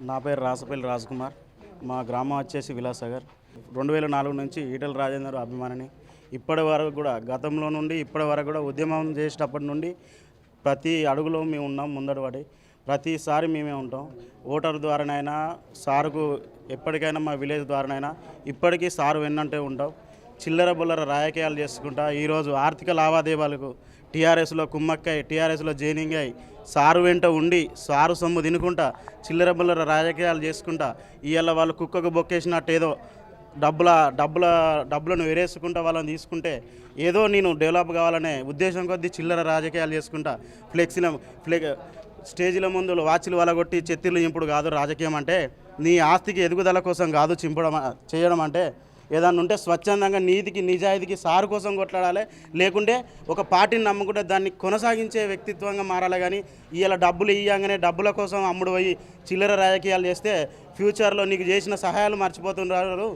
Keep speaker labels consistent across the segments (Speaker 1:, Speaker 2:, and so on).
Speaker 1: నా పేరు రాసపల్లి రాజ్కుమార్. మా గ్రామం వచ్చేసి విలాసాగర్. 2004 నుంచి ఈటెల రాజేందర్ అభిమానిని. ఇప్పటి వరకు కూడా గతంలో నుండి ఇప్పటి వరకు కూడా ఉద్యమం చేసేటప్పటి నుండి ప్రతి అడుగులో మేము ఉన్నాం ముందడుపడి. ప్రతిసారి మేమే ఉంటాం. ఓటర్ ద్వారానైనా సారుకు ఎప్పటికైనా మా విలేజ్ ద్వారానైనా ఇప్పటికీ సారు వెన్నంటే ఉంటాం. చిల్లర బుల్లర రాజకీయాలు చేసుకుంటా ఈరోజు ఆర్థిక లావాదేవీలకు టీఆర్ఎస్లో కుమ్మక్కై టీఆర్ఎస్లో జైనింగ్ అయి సారు వెంట ఉండి సారు సొమ్ము తినుకుంటా చిల్లర బుల్లర రాజకీయాలు చేసుకుంటా ఇవాళ వాళ్ళు కుక్కకు బొక్కేసినట్టు ఏదో డబ్బులను వేరేసుకుంటా వాళ్ళని తీసుకుంటే ఏదో నేను డెవలప్ కావాలనే ఉద్దేశం కొద్దీ చిల్లర రాజకీయాలు చేసుకుంటా స్టేజీల ముందు వాచ్లు వలగొట్టి చెత్తిర్లు చింపుడు కాదు రాజకీయం అంటే. నీ ఆస్తికి ఎదుగుదల కోసం కాదు చేయడం అంటే. ఏదన్నా ఉంటే స్వచ్ఛందంగా నీతికి నిజాయితీకి సారు కోసం కొట్లాడాలి. లేకుంటే ఒక పార్టీని నమ్ముకుంటే దాన్ని కొనసాగించే వ్యక్తిత్వంగా మారాలి. కానీ ఇవాళ డబ్బులు ఇవ్వగానే డబ్బుల కోసం అమ్ముడు పోయి చిల్లర రాజకీయాలు చేస్తే ఫ్యూచర్లో నీకు చేసిన సహాయాలు మర్చిపోతున్నారు.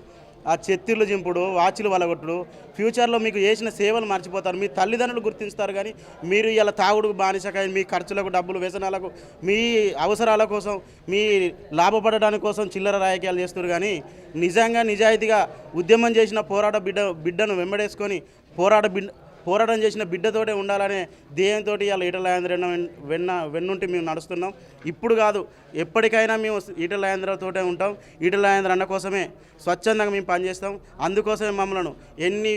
Speaker 1: ఆ చెత్తిర్లు చింపుడు వాచ్లు వలగొట్టుడు ఫ్యూచర్లో మీకు చేసిన సేవలు మర్చిపోతారు. మీ తల్లిదండ్రులు గుర్తిస్తారు. కానీ మీరు ఇలా తాగుడుకు బానిసకాయ మీ ఖర్చులకు డబ్బులు వ్యసనాలకు మీ అవసరాల కోసం మీ లాభపడడానికి కోసం చిల్లర రాజకీయాలు చేస్తారు. కానీ నిజంగా నిజాయితీగా ఉద్యమం చేసిన బిడ్డను వెంబడేసుకొని పోరాటం చేసిన బిడ్డతోటే ఉండాలనే ధ్యేయంతో ఇలా ఈటెల రాజేందర్ వెన్నుంటి మేము నడుస్తున్నాం. ఇప్పుడు కాదు ఎప్పటికైనా మేము ఈటెల రాజేందర్తోటే ఉంటాం. ఈటెల రాజేందర్ అన్న కోసమే స్వచ్ఛందంగా మేము పనిచేస్తాం. అందుకోసమే మమ్మల్ని ఎన్ని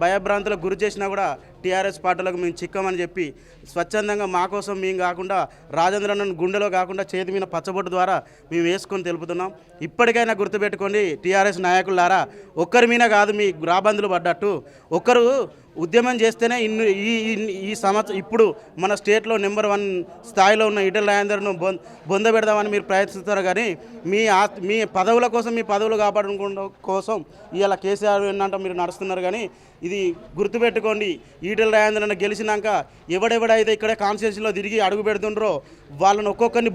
Speaker 1: భయభ్రాంతులకు గురి చేసినా కూడా టీఆర్ఎస్ పార్టీలకు మేము చిక్కమని చెప్పి స్వచ్ఛందంగా మా కోసం మేము కాకుండా రాజేంద్ర అన్నను గుండెలో కాకుండా చేతి మీద పచ్చబొట్టు ద్వారా మేము వేసుకొని తెలుపుతున్నాం. ఇప్పటికైనా గుర్తుపెట్టుకోండి టీఆర్ఎస్ నాయకులారా, ఒక్కరి మీద కాదు మీ రాబందులు పడ్డట్టు ఒక్కరు ఉద్యమం చేస్తేనే ఈ సంవత్సరం ఇప్పుడు మన స్టేట్లో నెంబర్ 1 స్థాయిలో ఉన్న ఈటెల రాజేందర్ను బొందబెడదామని మీరు ప్రయత్నిస్తారు. కానీ మీ పదవుల కోసం మీ పదవులు కాపాడుకోవడం కోసం ఇవాళ కేసీఆర్ ఏంటంటే మీరు నడుస్తున్నారు. కానీ ఇది గుర్తుపెట్టుకోండి, ఈటెల రాజేందర్ గెలిచినాక ఎవడెవడైతే ఇక్కడ కాన్స్టిట్యూన్సీలో తిరిగి అడుగు పెడుతుండ్రో వాళ్ళని ఒక్కొక్కరిని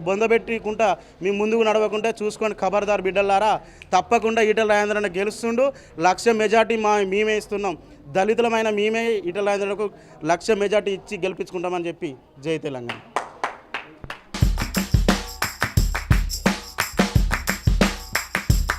Speaker 1: బొందబెట్టుకుంటా మీ ముందుకు నడవకుంటే చూసుకొని ఖబర్దార్ బిడ్డలారా. తప్పకుండా ఈటెల రాజేందర్ గెలుస్తుండు. 1,00,000 మెజార్టీ మేమే ఇస్తున్నాం. దళితులమైన మేమే ఈటెల రాజేందర్కు 1,00,000 మెజార్టీ ఇచ్చి గెలిపించుకుంటామని చెప్పి జై తెలంగాణ.